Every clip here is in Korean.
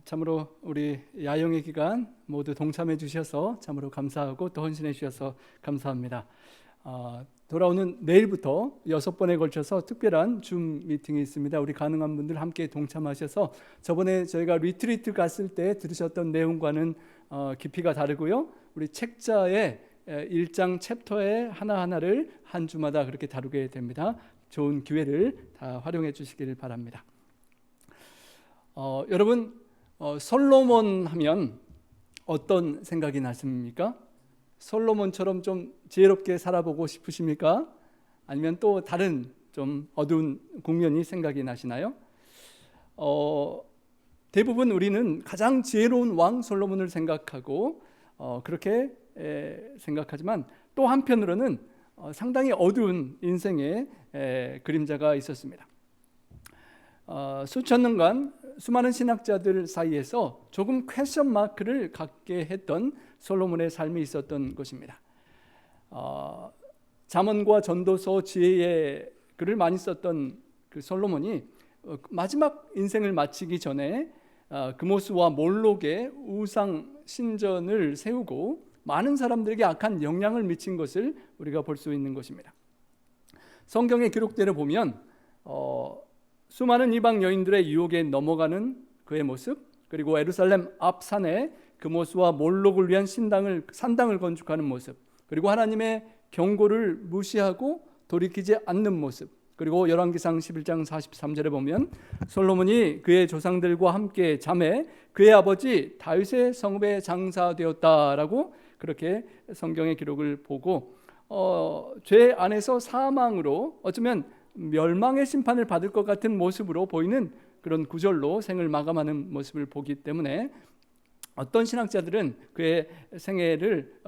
참으로 우리 야영의 기간 모두 동참해 주셔서 참으로 감사하고 또 헌신해 주셔서 감사합니다. 돌아오는 내일부터 6번에 걸쳐서 특별한 줌 미팅이 있습니다. 우리 가능한 분들 함께 동참하셔서 저번에 저희가 리트리트 갔을 때 들으셨던 내용과는 깊이가 다르고요. 우리 책자의 1장 챕터의 하나하나를 한 주마다 그렇게 다루게 됩니다. 좋은 기회를 다 활용해 주시길 바랍니다. 여러분, 솔로몬 하면 어떤 생각이 나십니까? 솔로몬처럼 좀 지혜롭게 살아보고 싶으십니까? 아니면 또 다른 좀 어두운 국면이 생각이 나시나요? 대부분 우리는 가장 지혜로운 왕 솔로몬을 생각하고 그렇게 생각하지만 또 한편으로는 상당히 어두운 인생의 그림자가 있었습니다. 수천 년간 수많은 신학자들 사이에서 조금 퀘스천 마크를 갖게 했던 솔로몬의 삶이 있었던 것입니다. 잠언과 전도서 지혜의 글을 많이 썼던 그 솔로몬이 마지막 인생을 마치기 전에 그모스와 몰록의 우상 신전을 세우고 많은 사람들에게 악한 영향을 미친 것을 우리가 볼 수 있는 것입니다. 성경의 기록대로 보면 수많은 이방 여인들의 유혹에 넘어가는 그의 모습, 그리고 예루살렘 앞산에 그모스와 몰록을 위한 산당을 건축하는 모습, 그리고 하나님의 경고를 무시하고 돌이키지 않는 모습, 그리고 열왕기상 11장 43절에 보면 솔로몬이 그의 조상들과 함께 잠에 그의 아버지 다윗의 성읍에 장사되었다라고 그렇게 성경의 기록을 보고 죄 안에서 사망으로 어쩌면 멸망의 심판을 받을 것 같은 모습으로 보이는 그런 구절로 생을 마감하는 모습을 보기 때문에 어떤 신학자들은 그의 생애를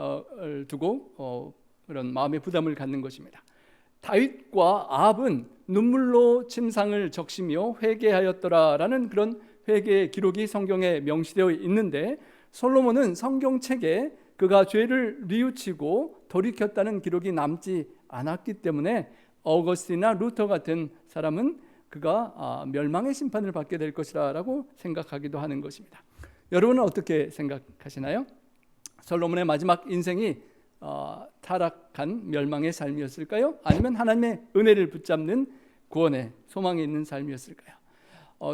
두고 그런 마음의 부담을 갖는 것입니다. 다윗과 아합은 눈물로 침상을 적시며 회개하였더라라는 그런 회개의 기록이 성경에 명시되어 있는데 솔로몬은 성경책에 그가 죄를 뉘우치고 돌이켰다는 기록이 남지 않았기 때문에 어거스티나 루터 같은 사람은 그가 멸망의 심판을 받게 될 것이라고 생각하기도 하는 것입니다. 여러분은 어떻게 생각하시나요? 솔로몬의 마지막 인생이 타락한 멸망의 삶이었을까요? 아니면 하나님의 은혜를 붙잡는 구원의 소망이 있는 삶이었을까요?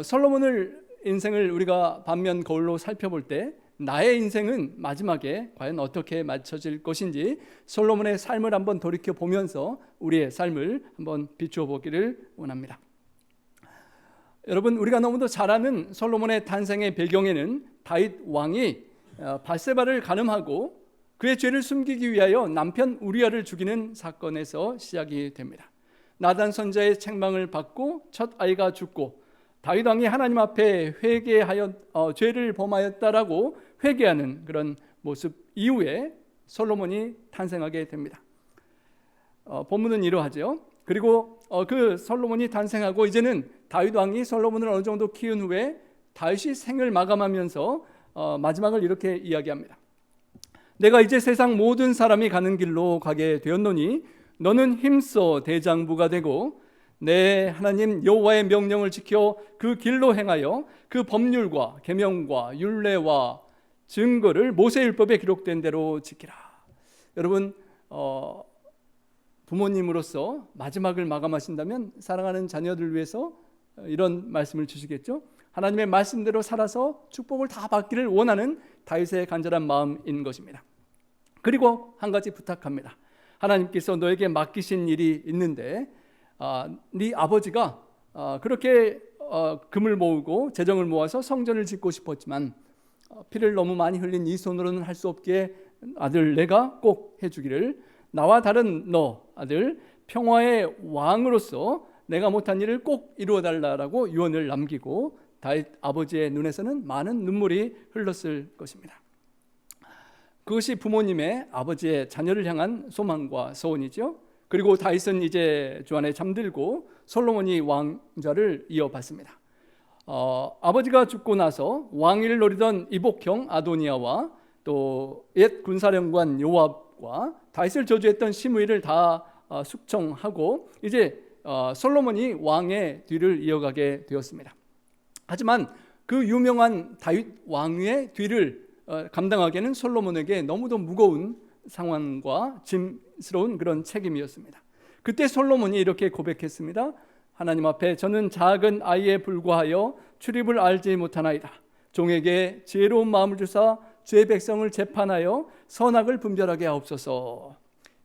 솔로몬의 인생을 우리가 반면 거울로 살펴볼 때 나의 인생은 마지막에 과연 어떻게 맞춰질 것인지 솔로몬의 삶을 한번 돌이켜 보면서 우리의 삶을 한번 비추어 보기를 원합니다. 여러분, 우리가 너무도 잘 아는 솔로몬의 탄생의 배경에는 다윗 왕이 밧세바를 간음하고 그의 죄를 숨기기 위하여 남편 우리아를 죽이는 사건에서 시작이 됩니다. 나단 선지자의 책망을 받고 첫 아이가 죽고 다윗 왕이 하나님 앞에 회개하여 죄를 범하였다라고 회개하는 그런 모습 이후에 솔로몬이 탄생하게 됩니다. 본문은 이러하죠. 그리고 그 솔로몬이 탄생하고 이제는 다윗 왕이 솔로몬을 어느 정도 키운 후에 다윗이 생을 마감하면서 마지막을 이렇게 이야기합니다. 내가 이제 세상 모든 사람이 가는 길로 가게 되었노니 너는 힘써 대장부가 되고 내 하나님 여호와의 명령을 지켜 그 길로 행하여 그 법률과 계명과 율례와 증거를 모세율법에 기록된 대로 지키라. 여러분, 부모님으로서 마지막을 마감하신다면 사랑하는 자녀들 위해서 이런 말씀을 주시겠죠? 하나님의 말씀대로 살아서 축복을 다 받기를 원하는 다윗의 간절한 마음인 것입니다. 그리고 한 가지 부탁합니다. 하나님께서 너에게 맡기신 일이 있는데 네 아버지가 그렇게 금을 모으고 재정을 모아서 성전을 짓고 싶었지만 피를 너무 많이 흘린 이 손으로는 할 수 없기에 아들 내가 꼭 해주기를 나와 다른 너 아들 평화의 왕으로서 내가 못한 일을 꼭 이루어달라고 유언을 남기고 다윗 아버지의 눈에서는 많은 눈물이 흘렀을 것입니다. 그것이 부모님의 아버지의 자녀를 향한 소망과 소원이죠. 그리고 다윗은 이제 주안에 잠들고 솔로몬이 왕좌를 이어받습니다. 아버지가 죽고 나서 왕위를 노리던 이복형 아도니아와 또 옛 군사령관 요압과 다윗을 저주했던 시므이를 다 숙청하고 이제 솔로몬이 왕의 뒤를 이어가게 되었습니다. 하지만 그 유명한 다윗 왕의 뒤를 감당하기에는 솔로몬에게 너무도 무거운 상황과 짐스러운 그런 책임이었습니다. 그때 솔로몬이 이렇게 고백했습니다. 하나님 앞에 저는 작은 아이에 불과하여 출입을 알지 못하나이다. 종에게 지혜로운 마음을 주사 주의 백성을 재판하여 선악을 분별하게 하옵소서.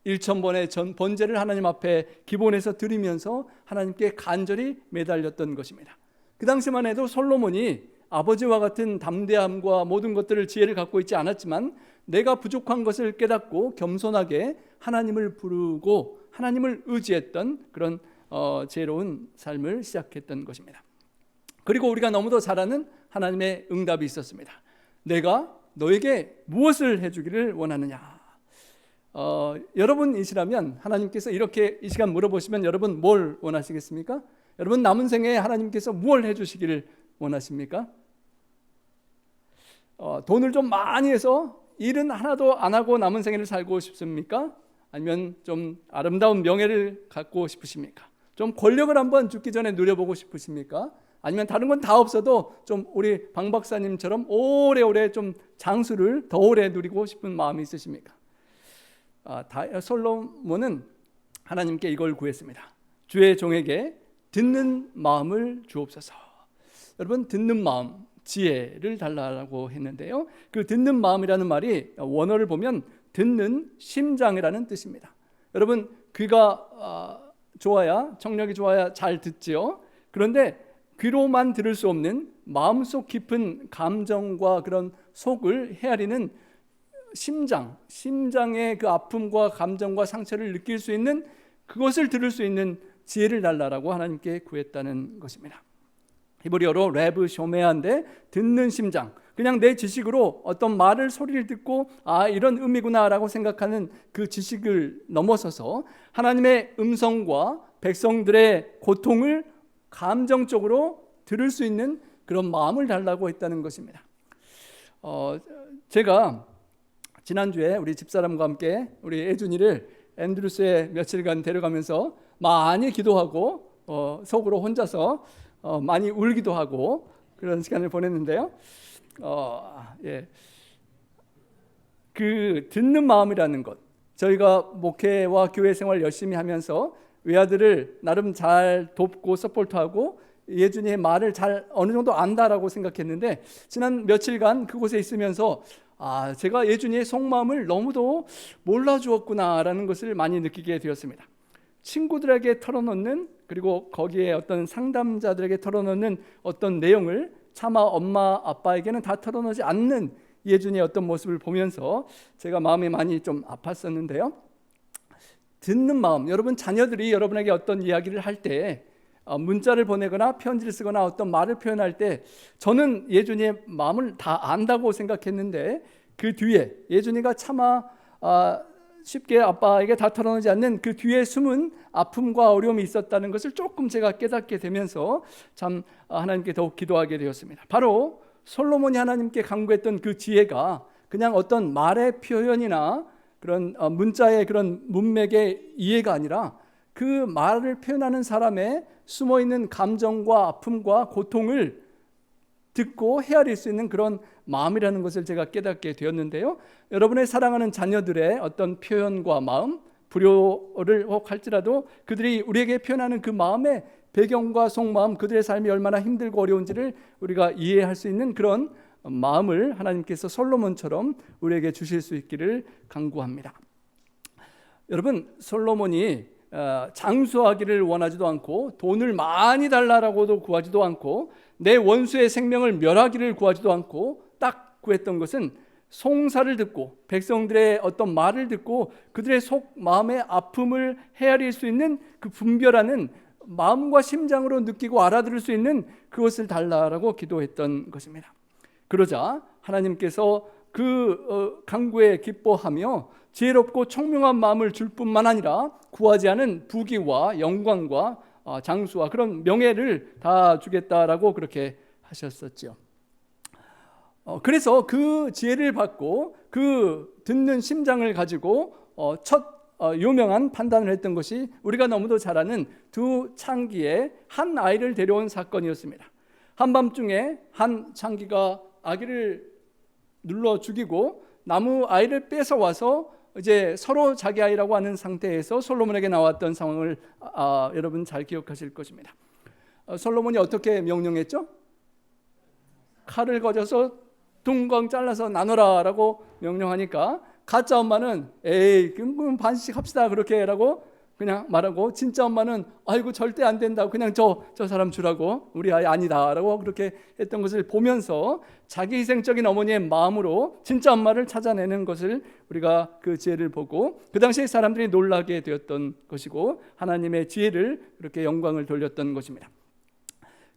1,000번의 전 번제를 하나님 앞에 기본에서 드리면서 하나님께 간절히 매달렸던 것입니다. 그 당시만 해도 솔로몬이 아버지와 같은 담대함과 모든 것들을 지혜를 갖고 있지 않았지만 내가 부족한 것을 깨닫고 겸손하게 하나님을 부르고 하나님을 의지했던 그런 지혜로운 삶을 시작했던 것입니다. 그리고 우리가 너무도 잘 아는 하나님의 응답이 있었습니다. 내가 너에게 무엇을 해주기를 원하느냐. 여러분이시라면 하나님께서 이렇게 이 시간 물어보시면 여러분 뭘 원하시겠습니까? 여러분 남은 생에 하나님께서 무엇을 해주시기를 원하십니까? 돈을 좀 많이 해서 일은 하나도 안 하고 남은 생애를 살고 싶습니까? 아니면 좀 아름다운 명예를 갖고 싶으십니까? 좀 권력을 한번 죽기 전에 누려보고 싶으십니까? 아니면 다른 건 다 없어도 좀 우리 방 박사님처럼 오래오래 좀 장수를 더 오래 누리고 싶은 마음이 있으십니까? 솔로몬은 하나님께 이걸 구했습니다. 주의 종에게 듣는 마음을 주옵소서. 여러분 듣는 마음, 지혜를 달라고 했는데요. 그 듣는 마음이라는 말이 원어를 보면 듣는 심장이라는 뜻입니다. 여러분 귀가 좋아야, 청력이 좋아야 잘 듣지요. 그런데 귀로만 들을 수 없는 마음속 깊은 감정과 그런 속을 헤아리는 심장의 그 아픔과 감정과 상처를 느낄 수 있는 그것을 들을 수 있는 지혜를 달라라고 하나님께 구했다는 것입니다. 히브리어로 레브 쇼메아인데 듣는 심장, 그냥 내 지식으로 어떤 말을 소리를 듣고 이런 의미구나라고 생각하는 그 지식을 넘어서서 하나님의 음성과 백성들의 고통을 감정적으로 들을 수 있는 그런 마음을 달라고 했다는 것입니다. 제가 지난주에 우리 집사람과 함께 우리 애준이를 앤드루스에 며칠간 데려가면서 많이 기도하고 속으로 혼자서 많이 울기도 하고 그런 시간을 보냈는데요. 그 듣는 마음이라는 것, 저희가 목회와 교회 생활 열심히 하면서 외아들을 나름 잘 돕고 서포트하고 예준이의 말을 잘 어느 정도 안다라고 생각했는데 지난 며칠간 그곳에 있으면서 제가 예준이의 속마음을 너무도 몰라주었구나라는 것을 많이 느끼게 되었습니다. 친구들에게 털어놓는, 그리고 거기에 어떤 상담자들에게 털어놓는 어떤 내용을 차마 엄마 아빠에게는 다 털어놓지 않는 예준이의 어떤 모습을 보면서 제가 마음이 많이 좀 아팠었는데요. 듣는 마음, 여러분 자녀들이 여러분에게 어떤 이야기를 할 때 문자를 보내거나 편지를 쓰거나 어떤 말을 표현할 때 저는 예준이의 마음을 다 안다고 생각했는데 그 뒤에 예준이가 차마 쉽게 아빠에게 다 털어놓지 않는 그 뒤에 숨은 아픔과 어려움이 있었다는 것을 조금 제가 깨닫게 되면서 참 하나님께 더욱 기도하게 되었습니다. 바로 솔로몬이 하나님께 간구했던 그 지혜가 그냥 어떤 말의 표현이나 그런 문자의 그런 문맥의 이해가 아니라 그 말을 표현하는 사람의 숨어있는 감정과 아픔과 고통을 듣고 헤아릴 수 있는 그런 마음이라는 것을 제가 깨닫게 되었는데요. 여러분의 사랑하는 자녀들의 어떤 표현과 마음, 불효를 혹 할지라도 그들이 우리에게 표현하는 그 마음의 배경과 속마음, 그들의 삶이 얼마나 힘들고 어려운지를 우리가 이해할 수 있는 그런 마음을 하나님께서 솔로몬처럼 우리에게 주실 수 있기를 간구합니다. 여러분, 솔로몬이 장수하기를 원하지도 않고 돈을 많이 달라라고도 구하지도 않고 내 원수의 생명을 멸하기를 구하지도 않고 딱 구했던 것은 송사를 듣고 백성들의 어떤 말을 듣고 그들의 속 마음의 아픔을 헤아릴 수 있는 그 분별하는 마음과 심장으로 느끼고 알아들을 수 있는 그것을 달라라고 기도했던 것입니다. 그러자 하나님께서 그 간구에 기뻐하며 지혜롭고 총명한 마음을 줄 뿐만 아니라 구하지 않은 부귀와 영광과 장수와 그런 명예를 다 주겠다라고 그렇게 하셨었죠. 그래서 그 지혜를 받고 그 듣는 심장을 가지고 첫 유명한 판단을 했던 것이 우리가 너무도 잘 아는 두 창기의 한 아이를 데려온 사건이었습니다. 한밤중에 한 창기가 아기를 눌러 죽이고 나무 아이를 뺏어 와서 이제 서로 자기 아이라고 하는 상태에서 솔로몬에게 나왔던 상황을 여러분 잘 기억하실 것입니다. 솔로몬이 어떻게 명령했죠? 칼을 가져서 둥광 잘라서 나눠라라고 명령하니까 가짜 엄마는 에이 그럼 반씩 합시다 그렇게라고 그냥 말하고, 진짜 엄마는 아이고 절대 안 된다고 그냥 저 사람 주라고, 우리 아이 아니다라고 그렇게 했던 것을 보면서 자기 희생적인 어머니의 마음으로 진짜 엄마를 찾아내는 것을 우리가 그 지혜를 보고 그 당시에 사람들이 놀라게 되었던 것이고 하나님의 지혜를 그렇게 영광을 돌렸던 것입니다.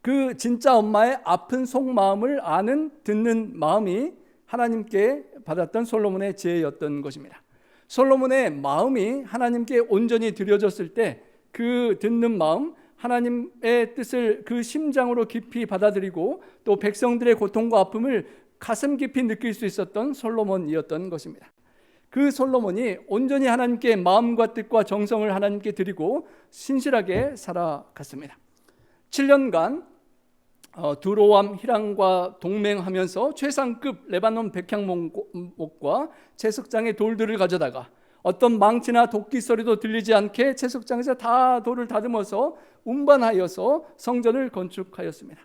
그 진짜 엄마의 아픈 속마음을 아는 듣는 마음이 하나님께 받았던 솔로몬의 지혜였던 것입니다. 솔로몬의 마음이 하나님께 온전히 드려졌을 때 그 듣는 마음, 하나님의 뜻을 그 심장으로 깊이 받아들이고 또 백성들의 고통과 아픔을 가슴 깊이 느낄 수 있었던 솔로몬이었던 것입니다. 그 솔로몬이 온전히 하나님께 마음과 뜻과 정성을 하나님께 드리고 신실하게 살아갔습니다. 7년간 두로암 히람과 동맹하면서 최상급 레바논 백향목과 채석장의 돌들을 가져다가 어떤 망치나 도끼 소리도 들리지 않게 채석장에서 다 돌을 다듬어서 운반하여서 성전을 건축하였습니다.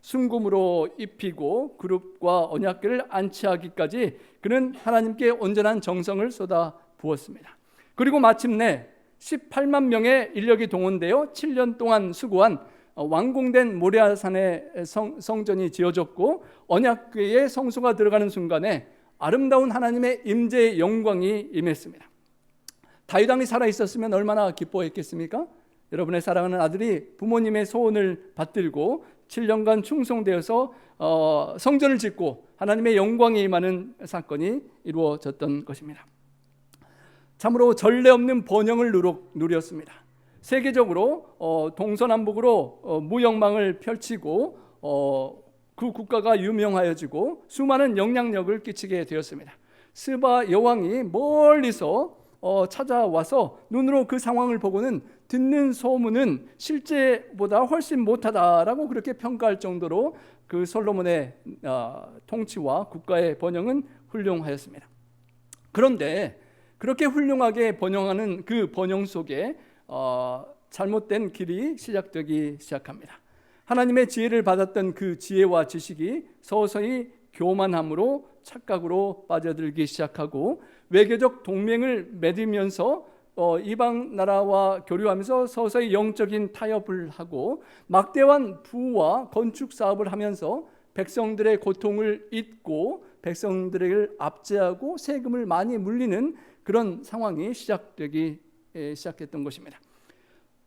순금으로 입히고 그룹과 언약궤를 안치하기까지 그는 하나님께 온전한 정성을 쏟아 부었습니다. 그리고 마침내 18만 명의 인력이 동원되어 7년 동안 수고한 완공된 모리아산의 성전이 지어졌고 언약궤에 성소가 들어가는 순간에 아름다운 하나님의 임재의 영광이 임했습니다. 다윗 왕이 살아 있었으면 얼마나 기뻐했겠습니까? 여러분의 사랑하는 아들이 부모님의 소원을 받들고 7년간 충성되어서 성전을 짓고 하나님의 영광이 임하는 사건이 이루어졌던 것입니다. 참으로 전례 없는 번영을 누렸습니다. 세계적으로 동서남북으로 무역망을 펼치고 그 국가가 유명하여지고 수많은 영향력을 끼치게 되었습니다. 스바 여왕이 멀리서 찾아와서 눈으로 그 상황을 보고는 듣는 소문은 실제보다 훨씬 못하다라고 그렇게 평가할 정도로 그 솔로몬의 통치와 국가의 번영은 훌륭하였습니다. 그런데 그렇게 훌륭하게 번영하는 그 번영 속에 잘못된 길이 시작되기 시작합니다. 하나님의 지혜를 받았던 그 지혜와 지식이 서서히 교만함으로 착각으로 빠져들기 시작하고 외교적 동맹을 맺으면서 이방 나라와 교류하면서 서서히 영적인 타협을 하고 막대한 부와 건축 사업을 하면서 백성들의 고통을 잊고 백성들을 압제하고 세금을 많이 물리는 그런 상황이 시작되기 시작했던 것입니다.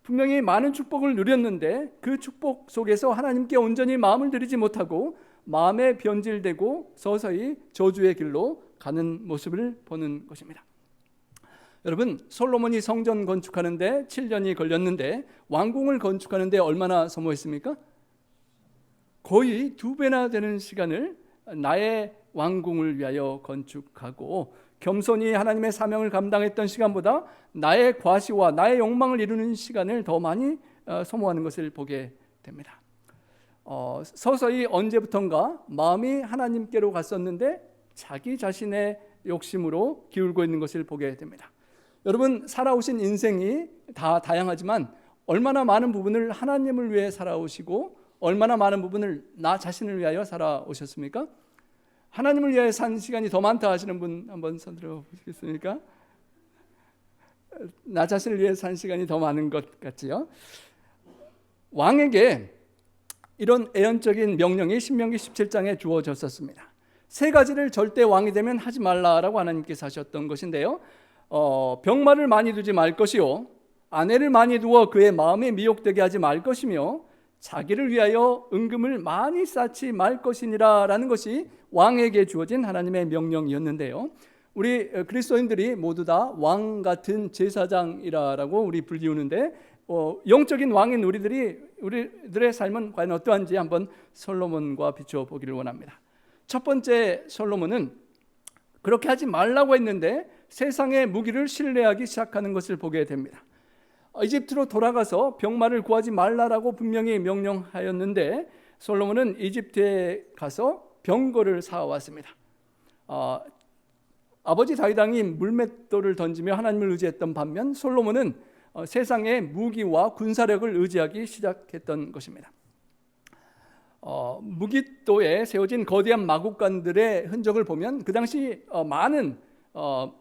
분명히 많은 축복을 누렸는데 그 축복 속에서 하나님께 온전히 마음을 들이지 못하고 마음에 변질되고 서서히 저주의 길로 가는 모습을 보는 것입니다. 여러분, 솔로몬이 성전 건축하는데 7년이 걸렸는데 왕궁을 건축하는데 얼마나 소모했습니까? 거의 2배나 되는 시간을 나의 왕궁을 위하여 건축하고 겸손히 하나님의 사명을 감당했던 시간보다 나의 과시와 나의 욕망을 이루는 시간을 더 많이 소모하는 것을 보게 됩니다. 서서히 언제부턴가 마음이 하나님께로 갔었는데 자기 자신의 욕심으로 기울고 있는 것을 보게 됩니다. 여러분, 살아오신 인생이 다 다양하지만 얼마나 많은 부분을 하나님을 위해 살아오시고 얼마나 많은 부분을 나 자신을 위하여 살아오셨습니까? 하나님을 위해 산 시간이 더 많다 하시는 분 한번 손 들어 보시겠습니까? 나 자신을 위해 산 시간이 더 많은 것 같지요? 왕에게 이런 애언적인 명령이 신명기 17장에 주어졌었습니다. 3가지를 절대 왕이 되면 하지 말라라고 하나님께서 하셨던 것인데요. 병마를 많이 두지 말 것이요, 아내를 많이 두어 그의 마음에 미혹되게 하지 말 것이며 자기를 위하여 은금을 많이 쌓지 말 것이니라 라는 것이 왕에게 주어진 하나님의 명령이었는데요. 우리 그리스도인들이 모두 다 왕 같은 제사장이라고 우리 불리우는데 영적인 왕인 우리들의 삶은 과연 어떠한지 한번 솔로몬과 비추어 보기를 원합니다. 첫 번째, 솔로몬은 그렇게 하지 말라고 했는데 세상의 무기를 신뢰하기 시작하는 것을 보게 됩니다. 이집트로 돌아가서 병마를 구하지 말라라고 분명히 명령하였는데 솔로몬은 이집트에 가서 병거를 사왔습니다. 아버지 다윗 왕이 물맷돌을 던지며 하나님을 의지했던 반면 솔로몬은 세상의 무기와 군사력을 의지하기 시작했던 것입니다. 무기도에 세워진 거대한 마국간들의 흔적을 보면 그 당시 많은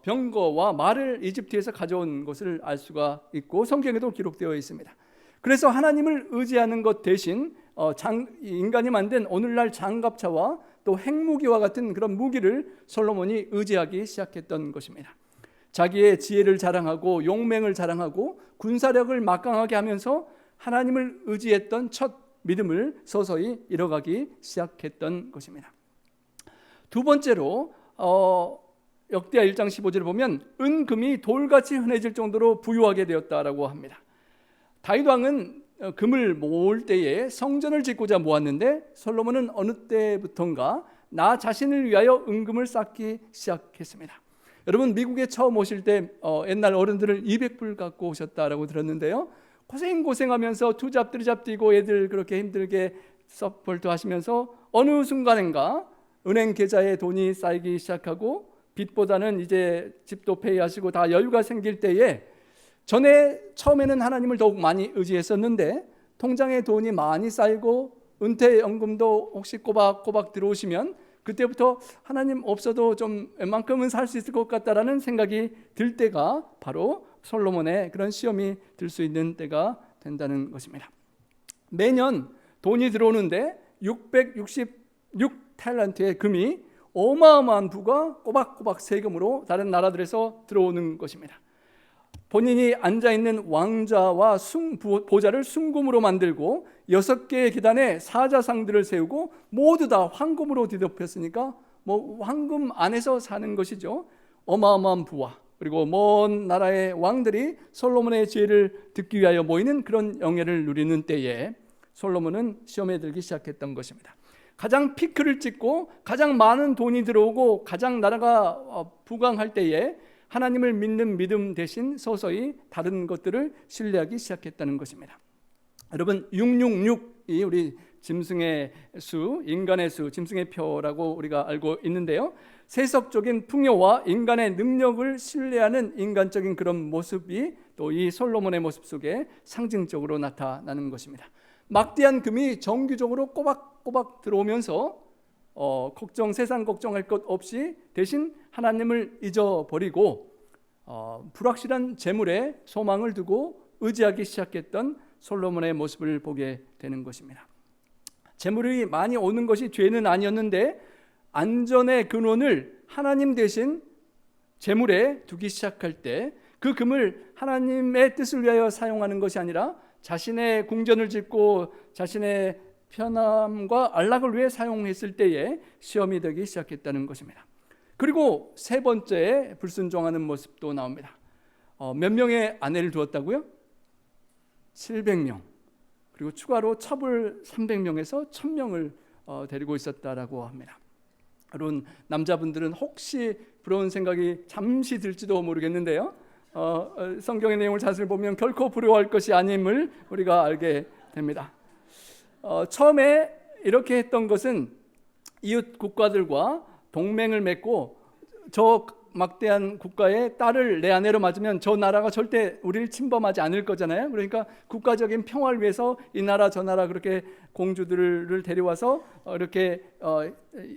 병거와 말을 이집트에서 가져온 것을 알 수가 있고 성경에도 기록되어 있습니다. 그래서 하나님을 의지하는 것 대신 인간이 만든 오늘날 장갑차와 또 핵무기와 같은 그런 무기를 솔로몬이 의지하기 시작했던 것입니다. 자기의 지혜를 자랑하고 용맹을 자랑하고 군사력을 막강하게 하면서 하나님을 의지했던 첫 믿음을 서서히 잃어가기 시작했던 것입니다. 두 번째로 역대하 1장 15절을 보면 은금이 돌같이 흔해질 정도로 부유하게 되었다라고 합니다. 다윗 왕은 금을 모을 때에 성전을 짓고자 모았는데 솔로몬은 어느 때부턴가 나 자신을 위하여 은금을 쌓기 시작했습니다. 여러분 미국에 처음 오실 때 옛날 어른들을 200불 갖고 오셨다라고 들었는데요. 고생하면서 투잡 뜨리잡 뛰고 애들 그렇게 힘들게 서포트 하시면서 어느 순간인가 은행 계좌에 돈이 쌓이기 시작하고 빚보다는 이제 집도 페이하시고 다 여유가 생길 때에 처음에는 하나님을 더욱 많이 의지했었는데 통장에 돈이 많이 쌓이고 은퇴연금도 혹시 꼬박꼬박 들어오시면 그때부터 하나님 없어도 좀 웬만큼은 살 수 있을 것 같다라는 생각이 들 때가 바로 솔로몬의 그런 시험이 들 수 있는 때가 된다는 것입니다. 매년 돈이 들어오는데 666 탤런트의 금이 어마어마한 부가 꼬박꼬박 세금으로 다른 나라들에서 들어오는 것입니다. 본인이 앉아있는 왕좌와 보좌를 순금으로 만들고 6개의 계단에 사자상들을 세우고 모두 다 황금으로 뒤덮였으니까 황금 안에서 사는 것이죠. 어마어마한 부와 그리고 먼 나라의 왕들이 솔로몬의 지혜를 듣기 위하여 모이는 그런 영예를 누리는 때에 솔로몬은 시험에 들기 시작했던 것입니다. 가장 피크를 찍고 가장 많은 돈이 들어오고 가장 나라가 부강할 때에 하나님을 믿는 믿음 대신 서서히 다른 것들을 신뢰하기 시작했다는 것입니다. 여러분 666이 우리 짐승의 수, 인간의 수, 짐승의 표라고 우리가 알고 있는데요. 세속적인 풍요와 인간의 능력을 신뢰하는 인간적인 그런 모습이 또 이 솔로몬의 모습 속에 상징적으로 나타나는 것입니다. 막대한 금이 정기적으로 꼬박꼬박 들어오면서 세상 걱정할 것 없이 대신 하나님을 잊어버리고 불확실한 재물에 소망을 두고 의지하기 시작했던 솔로몬의 모습을 보게 되는 것입니다. 재물이 많이 오는 것이 죄는 아니었는데 안전의 근원을 하나님 대신 재물에 두기 시작할 때 그 금을 하나님의 뜻을 위하여 사용하는 것이 아니라 자신의 궁전을 짓고 자신의 편함과 안락을 위해 사용했을 때에 시험이 되기 시작했다는 것입니다. 그리고 세 번째 불순종하는 모습도 나옵니다. 몇 명의 아내를 두었다고요? 700명. 그리고 추가로 첩을 300명에서 1000명을 데리고 있었다라고 합니다. 여러분 남자분들은 혹시 부러운 생각이 잠시 들지도 모르겠는데요. 성경의 내용을 자세히 보면 결코 부러워할 것이 아님을 우리가 알게 됩니다. 처음에 이렇게 했던 것은 이웃 국가들과 동맹을 맺고 저 막대한 국가의 딸을 내 아내로 맞으면 저 나라가 절대 우리를 침범하지 않을 거잖아요. 그러니까 국가적인 평화를 위해서 이 나라 저 나라 그렇게 공주들을 데려와서 이렇게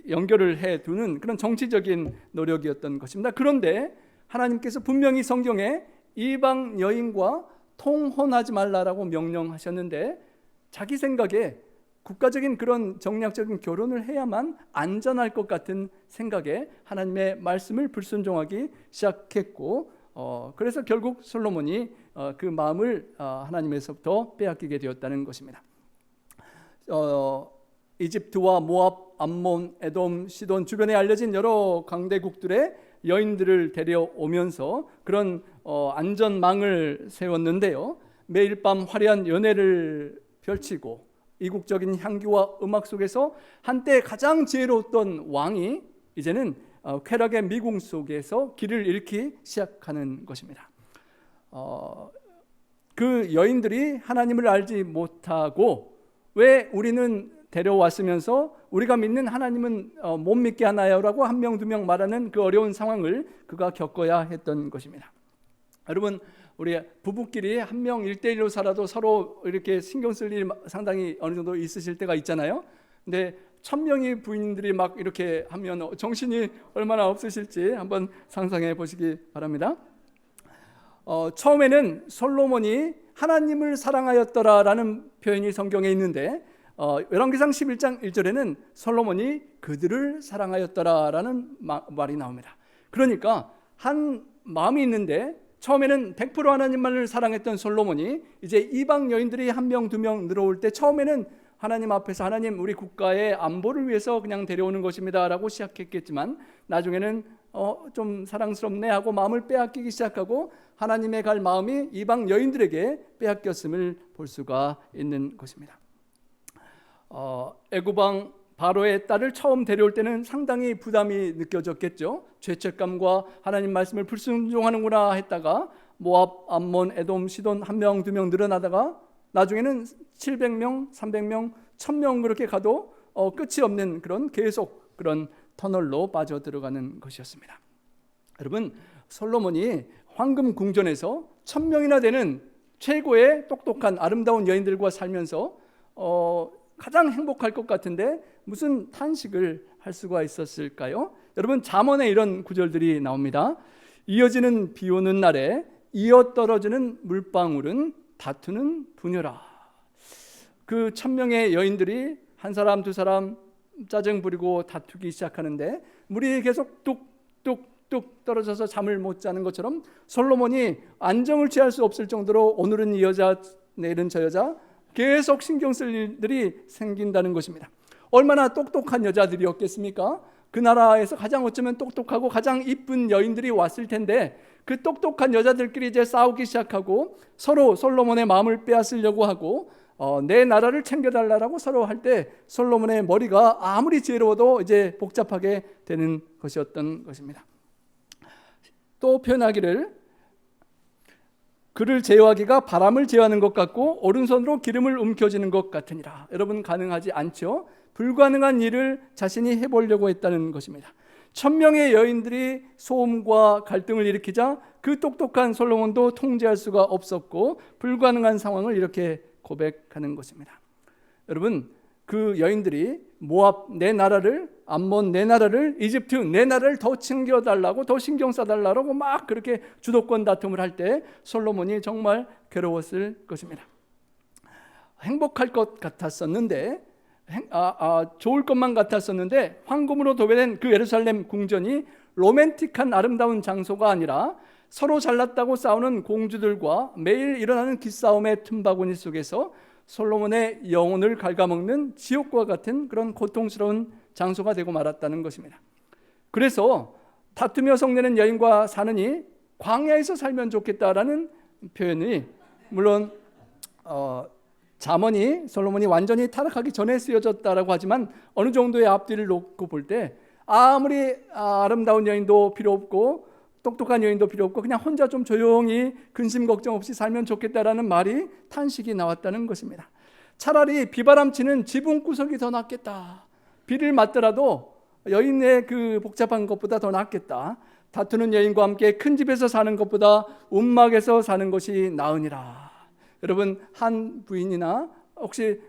연결을 해두는 그런 정치적인 노력이었던 것입니다. 그런데 하나님께서 분명히 성경에 이방 여인과 통혼하지 말라라고 명령하셨는데 자기 생각에 국가적인 그런 정략적인 결혼을 해야만 안전할 것 같은 생각에 하나님의 말씀을 불순종하기 시작했고 그래서 결국 솔로몬이 그 마음을 하나님에서부터 빼앗기게 되었다는 것입니다. 이집트와 모압, 암몬, 에돔, 시돈 주변에 알려진 여러 강대국들의 여인들을 데려오면서 그런 안전망을 세웠는데요. 매일 밤 화려한 연회를 펼치고 이국적인 향기와 음악 속에서 한때 가장 지혜로웠던 왕이 이제는 쾌락의 미궁 속에서 길을 잃기 시작하는 것입니다. 그 여인들이 하나님을 알지 못하고 왜 우리는 데려왔으면서 우리가 믿는 하나님은 못 믿게 하나요? 라고 한 명 두 명 말하는 그 어려운 상황을 그가 겪어야 했던 것입니다. 여러분, 우리 부부끼리 한 명 1대1로 살아도 서로 이렇게 신경 쓸 일이 상당히 어느 정도 있으실 때가 있잖아요. 근데 1000명의 부인들이 막 이렇게 하면 정신이 얼마나 없으실지 한번 상상해 보시기 바랍니다. 처음에는 솔로몬이 하나님을 사랑하였더라라는 표현이 성경에 있는데 열왕기상 11장 1절에는 솔로몬이 그들을 사랑하였더라라는 말이 나옵니다. 그러니까 한 마음이 있는데 처음에는 100% 하나님만을 사랑했던 솔로몬이 이제 이방 여인들이 한 명 두 명 늘어올 때 처음에는 하나님 앞에서 하나님 우리 국가의 안보를 위해서 그냥 데려오는 것입니다 라고 시작했겠지만 나중에는 좀 사랑스럽네 하고 마음을 빼앗기기 시작하고 하나님의 갈 마음이 이방 여인들에게 빼앗겼음을 볼 수가 있는 것입니다. 애굽왕 바로의 딸을 처음 데려올 때는 상당히 부담이 느껴졌겠죠. 죄책감과 하나님 말씀을 불순종하는구나 했다가 모압, 암몬, 에돔, 시돈 한 명 두 명 늘어나다가 나중에는 700명, 300명, 1000명 그렇게 가도 끝이 없는 그런 계속 그런 터널로 빠져 들어가는 것이었습니다. 여러분, 솔로몬이 황금 궁전에서 1000명이나 되는 최고의 똑똑한 아름다운 여인들과 살면서 가장 행복할 것 같은데 무슨 탄식을 할 수가 있었을까요? 여러분, 잠언에 이런 구절들이 나옵니다. 이어지는 비 오는 날에 이어 떨어지는 물방울은 다투는 부녀라. 그 1000명의 여인들이 한 사람 두 사람 짜증 부리고 다투기 시작하는데 물이 계속 뚝뚝뚝 떨어져서 잠을 못 자는 것처럼 솔로몬이 안정을 취할 수 없을 정도로 오늘은 이 여자 내일은 저 여자 계속 신경 쓸 일들이 생긴다는 것입니다. 얼마나 똑똑한 여자들이었겠습니까? 그 나라에서 가장 어쩌면 똑똑하고 가장 이쁜 여인들이 왔을 텐데 그 똑똑한 여자들끼리 이제 싸우기 시작하고 서로 솔로몬의 마음을 빼앗으려고 하고 내 나라를 챙겨달라고 서로 할 때 솔로몬의 머리가 아무리 지혜로워도 이제 복잡하게 되는 것이었던 것입니다. 또 표현하기를 그를 제어하기가 바람을 제어하는 것 같고 오른손으로 기름을 움켜쥐는 것 같으니라. 여러분, 가능하지 않죠? 불가능한 일을 자신이 해보려고 했다는 것입니다. 1000명의 여인들이 소음과 갈등을 일으키자 그 똑똑한 솔로몬도 통제할 수가 없었고 불가능한 상황을 이렇게 고백하는 것입니다. 여러분, 그 여인들이 모압 내 나라를, 암몬 내 나라를, 이집트 내 나라를 더 챙겨달라고, 더 신경 써달라고 막 그렇게 주도권 다툼을 할 때 솔로몬이 정말 괴로웠을 것입니다. 행복할 것 같았었는데 좋을 것만 같았었는데 황금으로 도배된 그 예루살렘 궁전이 로맨틱한 아름다운 장소가 아니라 서로 잘났다고 싸우는 공주들과 매일 일어나는 기싸움의 틈바구니 속에서 솔로몬의 영혼을 갉아먹는 지옥과 같은 그런 고통스러운 장소가 되고 말았다는 것입니다. 그래서 다투며 성내는 여인과 사느니 광야에서 살면 좋겠다라는 표현이 물론 잠언이 솔로몬이 완전히 타락하기 전에 쓰여졌다라고 하지만 어느 정도의 앞뒤를 놓고 볼 때 아무리 아름다운 여인도 필요 없고 똑똑한 여인도 필요 없고 그냥 혼자 좀 조용히 근심 걱정 없이 살면 좋겠다라는 말이 탄식이 나왔다는 것입니다. 차라리 비바람치는 지붕 구석이 더 낫겠다. 비를 맞더라도 여인의 그 복잡한 것보다 더 낫겠다. 다투는 여인과 함께 큰 집에서 사는 것보다 움막에서 사는 것이 나으니라. 여러분, 한 부인이나 혹시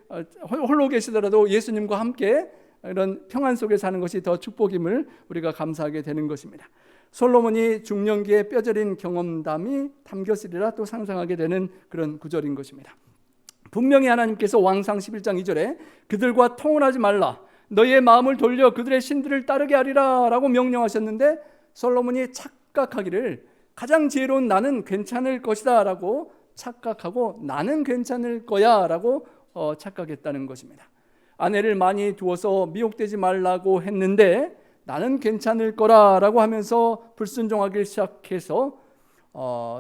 홀로 계시더라도 예수님과 함께 이런 평안 속에 사는 것이 더 축복임을 우리가 감사하게 되는 것입니다. 솔로몬이 중년기에 뼈저린 경험담이 담겼으리라 또 상상하게 되는 그런 구절인 것입니다. 분명히 하나님께서 왕상 11장 2절에 그들과 통혼하지 말라, 너희의 마음을 돌려 그들의 신들을 따르게 하리라 라고 명령하셨는데 솔로몬이 착각하기를 가장 지혜로운 나는 괜찮을 것이다 라고 착각하고 나는 괜찮을 거야 라고 착각했다는 것입니다. 아내를 많이 두어서 미혹되지 말라고 했는데 나는 괜찮을 거라라고 하면서 불순종하기 시작해서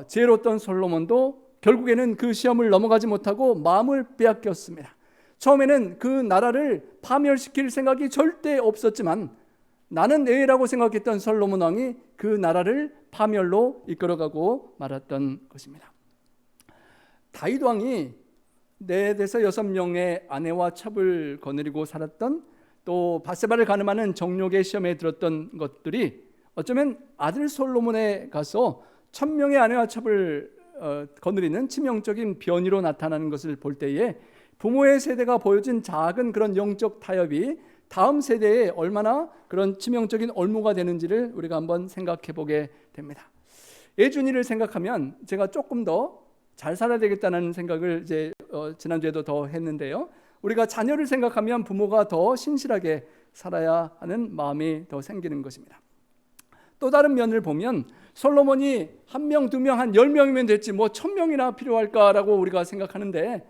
지혜로웠던 솔로몬도 결국에는 그 시험을 넘어가지 못하고 마음을 빼앗겼습니다. 처음에는 그 나라를 파멸시킬 생각이 절대 없었지만 나는 의라고 생각했던 솔로몬 왕이 그 나라를 파멸로 이끌어가고 말았던 것입니다. 다윗 왕이 4에서 6명의 아내와 첩을 거느리고 살았던, 또 밧세바를 가늠하는 정욕의 시험에 들었던 것들이 어쩌면 아들 솔로몬에 가서 1000명의 아내와 첩을 거느리는 치명적인 변이로 나타나는 것을 볼 때에 부모의 세대가 보여준 작은 그런 영적 타협이 다음 세대에 얼마나 그런 치명적인 올무가 되는지를 우리가 한번 생각해 보게 됩니다. 예준이를 생각하면 제가 조금 더 잘 살아야 되겠다는 생각을 이제 지난주에도 더 했는데요. 우리가 자녀를 생각하면 부모가 더 신실하게 살아야 하는 마음이 더 생기는 것입니다. 또 다른 면을 보면 솔로몬이 1명, 2명, 한 10명이면 됐지 뭐 1000명이나 필요할까라고 우리가 생각하는데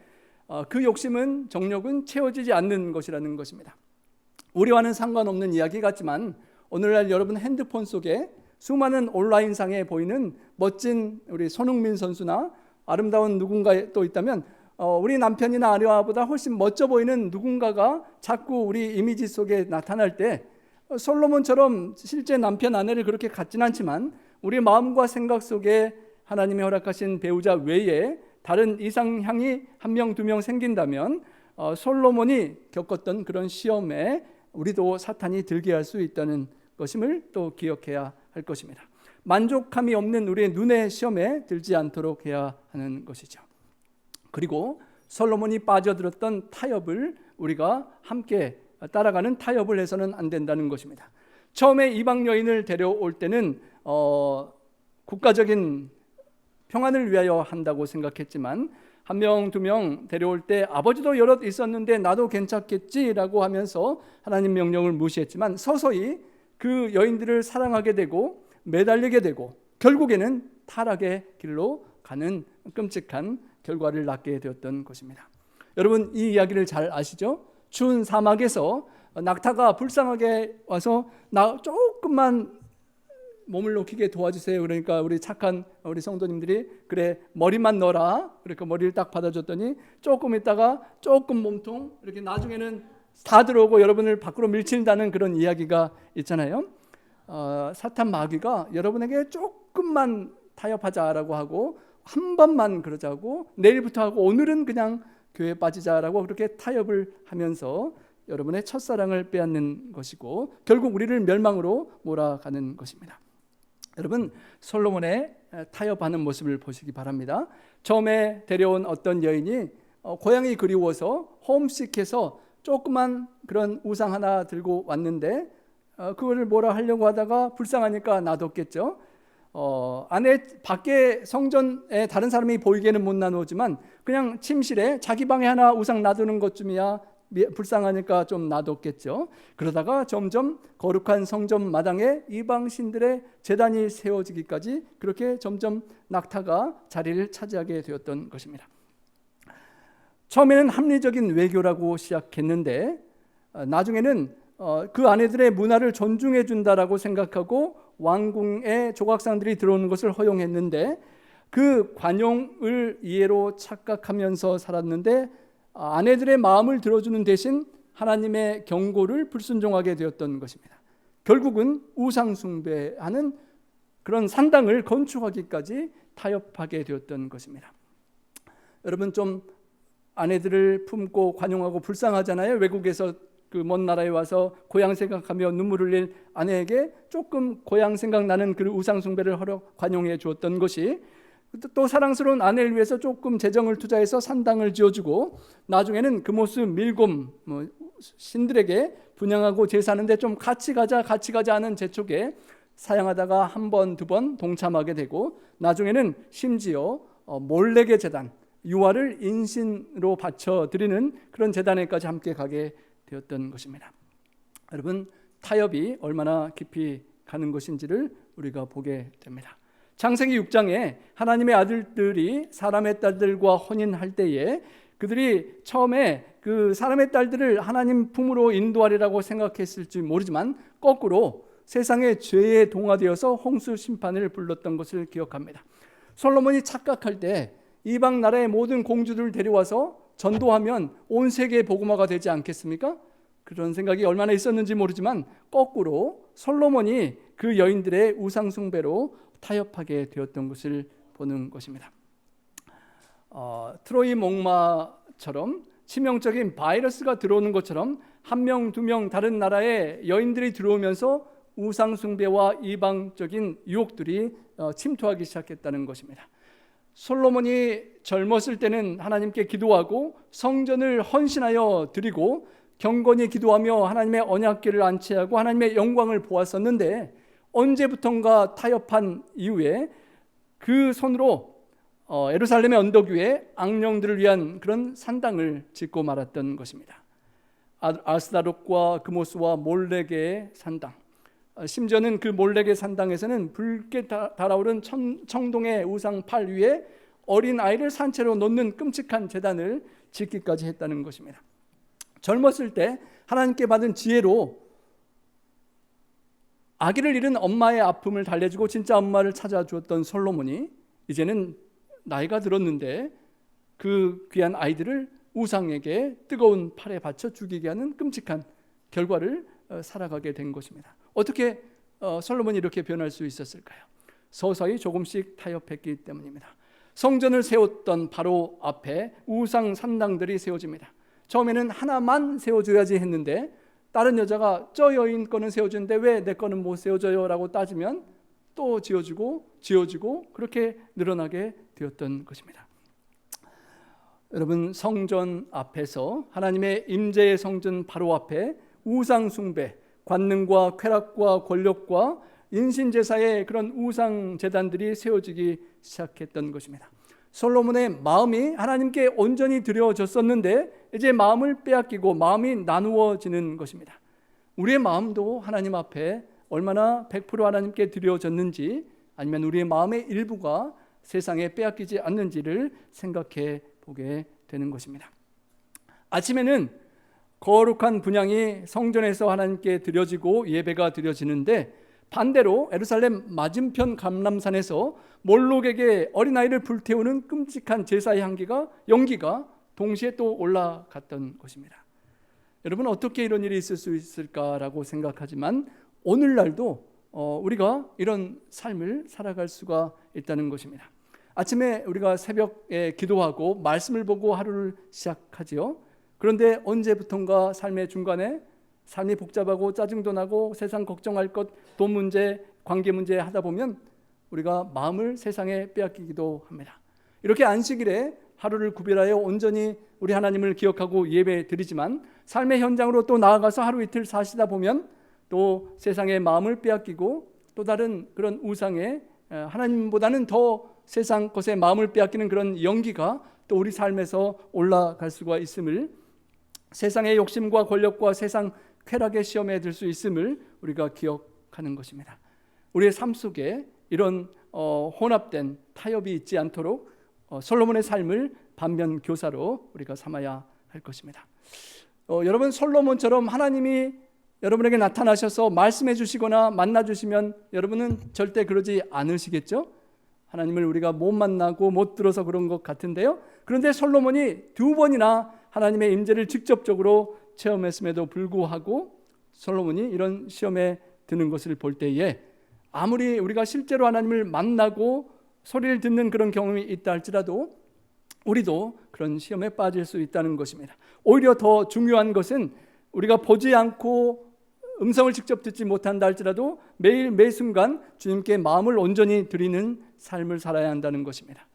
그 욕심은, 정욕은 채워지지 않는 것이라는 것입니다. 우리와는 상관없는 이야기 같지만 오늘날 여러분 핸드폰 속에 수많은 온라인상에 보이는 멋진 우리 손흥민 선수나 아름다운 누군가 또 있다면 우리 남편이나 아내와보다 훨씬 멋져 보이는 누군가가 자꾸 우리 이미지 속에 나타날 때 솔로몬처럼 실제 남편 아내를 그렇게 갖진 않지만 우리 마음과 생각 속에 하나님이 허락하신 배우자 외에 다른 이상향이 1명, 2명 생긴다면 솔로몬이 겪었던 그런 시험에 우리도 사탄이 들게 할 수 있다는 것임을 또 기억해야 할 것입니다. 만족함이 없는 우리의 눈의 시험에 들지 않도록 해야 하는 것이죠. 그리고 솔로몬이 빠져들었던 타협을 우리가 함께 따라가는 타협을 해서는 안 된다는 것입니다. 처음에 이방 여인을 데려올 때는 국가적인 평안을 위하여 한다고 생각했지만 1명, 2명 데려올 때 아버지도 여럿 있었는데 나도 괜찮겠지라고 하면서 하나님 명령을 무시했지만 서서히 그 여인들을 사랑하게 되고 매달리게 되고 결국에는 타락의 길로 가는 끔찍한 결과를 낳게 되었던 것입니다. 여러분 이 이야기를 잘 아시죠? 추운 사막에서 낙타가 불쌍하게 와서 나 조금만 몸을 녹이게 도와주세요. 그러니까 우리 착한 우리 성도님들이 그래 머리만 넣어라. 그러니까 머리를 딱 받아줬더니 조금 있다가 조금 몸통 이렇게 나중에는 다 들어오고 여러분을 밖으로 밀친다는 그런 이야기가 있잖아요. 사탄 마귀가 여러분에게 조금만 타협하자라고 하고 한 번만 그러자고 내일부터 하고 오늘은 그냥 교회에 빠지자라고 그렇게 타협을 하면서 여러분의 첫사랑을 빼앗는 것이고 결국 우리를 멸망으로 몰아가는 것입니다. 여러분 솔로몬의 타협하는 모습을 보시기 바랍니다. 처음에 데려온 어떤 여인이 고향이 그리워서 홈식해서 조그만 그런 우상 하나 들고 왔는데 그거를 뭐라 하려고 하다가 불쌍하니까 놔뒀겠죠. 안에 밖에 성전에 다른 사람이 보이게는 못 나누지만 그냥 침실에 자기 방에 하나 우상 놔두는 것쯤이야 불쌍하니까 좀 놔뒀겠죠. 그러다가 점점 거룩한 성전 마당에 이방 신들의 제단이 세워지기까지 그렇게 점점 낙타가 자리를 차지하게 되었던 것입니다. 처음에는 합리적인 외교라고 시작했는데 나중에는 그 아내들의 문화를 존중해 준다라고 생각하고 왕궁의 조각상들이 들어오는 것을 허용했는데 그 관용을 이해로 착각하면서 살았는데 아내들의 마음을 들어주는 대신 하나님의 경고를 불순종하게 되었던 것입니다. 결국은 우상 숭배하는 그런 산당을 건축하기까지 타협하게 되었던 것입니다. 여러분 좀 아내들을 품고 관용하고 불쌍하잖아요. 외국에서 그 먼 나라에 와서 고향 생각하며 눈물 흘릴 아내에게 조금 고향 생각나는 그 우상 숭배를 관용해 주었던 것이 또 사랑스러운 아내를 위해서 조금 재정을 투자해서 산당을 지어주고 나중에는 그 모습 밀곰 신들에게 분양하고 제사하는데 좀 같이 가자 하는 재촉에 사양하다가 한 번, 두 번 동참하게 되고 나중에는 심지어 몰렉의 제단 유아를 인신으로 바쳐드리는 그런 제단에까지 함께 가게 되었던 것입니다. 여러분 타협이 얼마나 깊이 가는 것인지를 우리가 보게 됩니다. 창세기 6장에 하나님의 아들들이 사람의 딸들과 혼인할 때에 그들이 처음에 그 사람의 딸들을 하나님 품으로 인도하리라고 생각했을지 모르지만 거꾸로 세상의 죄에 동화되어서 홍수 심판을 불렀던 것을 기억합니다. 솔로몬이 착각할 때 이방 나라의 모든 공주들을 데려와서 전도하면 온 세계의 복음화가 되지 않겠습니까? 그런 생각이 얼마나 있었는지 모르지만 거꾸로 솔로몬이 그 여인들의 우상 숭배로 타협하게 되었던 것을 보는 것입니다. 트로이 목마 것처럼, 치명적인 바이러스가 들어오는 것처럼 한 명, 두 명 다른 나라의 여인들이 들어오면서 우상 숭배와 이방적인 유혹들이 침투하기 시작했다는 것입니다. 솔로몬이 젊었을 때는 하나님께 기도하고 성전을 헌신하여 드리고 경건히 기도하며 하나님의 언약궤를 안치하고 하나님의 영광을 보았었는데, 언제부턴가 타협한 이후에 그 손으로 예루살렘의 언덕 위에 악령들을 위한 그런 산당을 짓고 말았던 것입니다. 아스다롯과 그모스와 몰렉의 산당, 심지어는 그 몰렉의 산당에서는 붉게 달아오른 청동의 우상 팔 위에 어린 아이를 산채로 놓는 끔찍한 제단을 짓기까지 했다는 것입니다. 젊었을 때 하나님께 받은 지혜로 아기를 잃은 엄마의 아픔을 달래주고 진짜 엄마를 찾아주었던 솔로몬이 이제는 나이가 들었는데 그 귀한 아이들을 우상에게 뜨거운 팔에 받쳐 죽이게 하는 끔찍한 결과를 살아가게 된 것입니다. 어떻게 솔로몬이 이렇게 변할 수 있었을까요? 서서히 조금씩 타협했기 때문입니다. 성전을 세웠던 바로 앞에 우상 산당들이 세워집니다. 처음에는 하나만 세워줘야지 했는데 다른 여자가 저 여인 거는 세워주는데 왜 내 거는 못 세워줘요? 라고 따지면 또 지어지고 그렇게 늘어나게 되었던 것입니다. 여러분, 성전 앞에서 하나님의 임재의 성전 바로 앞에 우상 숭배, 관능과 쾌락과 권력과 인신제사의 그런 우상 제단들이 세워지기 시작했던 것입니다. 솔로몬의 마음이 하나님께 온전히 드려졌었는데 이제 마음을 빼앗기고 마음이 나누어지는 것입니다. 우리의 마음도 하나님 앞에 얼마나 100% 하나님께 드려졌는지, 아니면 우리의 마음의 일부가 세상에 빼앗기지 않는지를 생각해 보게 되는 것입니다. 아침에는 거룩한 분향이 성전에서 하나님께 드려지고 예배가 드려지는데, 반대로 예루살렘 맞은편 감람산에서 몰록에게 어린아이를 불태우는 끔찍한 제사의 연기가 동시에 또 올라갔던 것입니다. 여러분, 어떻게 이런 일이 있을 수 있을까라고 생각하지만 오늘날도 우리가 이런 삶을 살아갈 수가 있다는 것입니다. 아침에 우리가 새벽에 기도하고 말씀을 보고 하루를 시작하지요. 그런데 언제부턴가 삶의 중간에 삶이 복잡하고 짜증도 나고 세상 걱정할 것, 돈 문제, 관계 문제 하다 보면 우리가 마음을 세상에 빼앗기기도 합니다. 이렇게 안식일에 하루를 구별하여 온전히 우리 하나님을 기억하고 예배 드리지만 삶의 현장으로 또 나아가서 하루 이틀 사시다 보면 또 세상의 마음을 빼앗기고 또 다른 그런 우상에 하나님보다는 더 세상 것에 마음을 빼앗기는 그런 연기가 또 우리 삶에서 올라갈 수가 있음을, 세상의 욕심과 권력과 세상 쾌락의 시험에 들 수 있음을 우리가 기억하는 것입니다. 우리의 삶 속에 이런 혼합된 타협이 있지 않도록 솔로몬의 삶을 반면 교사로 우리가 삼아야 할 것입니다. 여러분, 솔로몬처럼 하나님이 여러분에게 나타나셔서 말씀해 주시거나 만나 주시면 여러분은 절대 그러지 않으시겠죠? 하나님을 우리가 못 만나고 못 들어서 그런 것 같은데요. 그런데 솔로몬이 2번이나 하나님의 임재를 직접적으로 체험했음에도 불구하고 솔로몬이 이런 시험에 드는 것을 볼 때에 아무리 우리가 실제로 하나님을 만나고 소리를 듣는 그런 경험이 있다 할지라도 우리도 그런 시험에 빠질 수 있다는 것입니다. 오히려 더 중요한 것은 우리가 보지 않고 음성을 직접 듣지 못한다 할지라도 매일 매 순간 주님께 마음을 온전히 드리는 삶을 살아야 한다는 것입니다.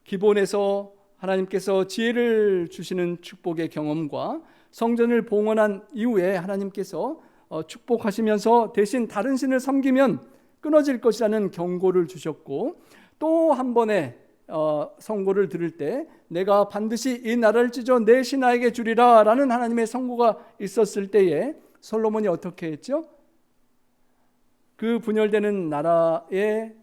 기본에서 하나님께서 지혜를 주시는 축복의 경험과 성전을 봉헌한 이후에 하나님께서 축복하시면서 대신 다른 신을 섬기면 끊어질 것이라는 경고를 주셨고, 또 한 번의 선고를 들을 때 내가 반드시 이 나라를 찢어 내 신하에게 주리라 라는 하나님의 선고가 있었을 때에 솔로몬이 어떻게 했죠? 그 분열되는 나라의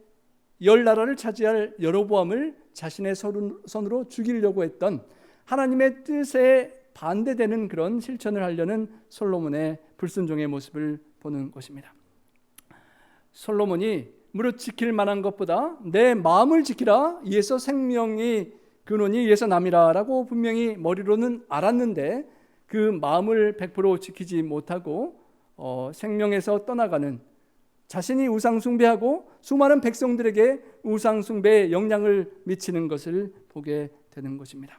10나라를 차지할 여로보암을 자신의 손으로 죽이려고 했던 하나님의 뜻에 반대되는 그런 실천을 하려는 솔로몬의 불순종의 모습을 보는 것입니다. 솔로몬이 무릇 지킬 만한 것보다 내 마음을 지키라, 이에서 생명이 근원이 이에서 남이라 라고 분명히 머리로는 알았는데 그 마음을 100% 지키지 못하고 생명에서 떠나가는, 자신이 우상 숭배하고 수많은 백성들에게 우상 숭배에 영향을 미치는 것을 보게 되는 것입니다.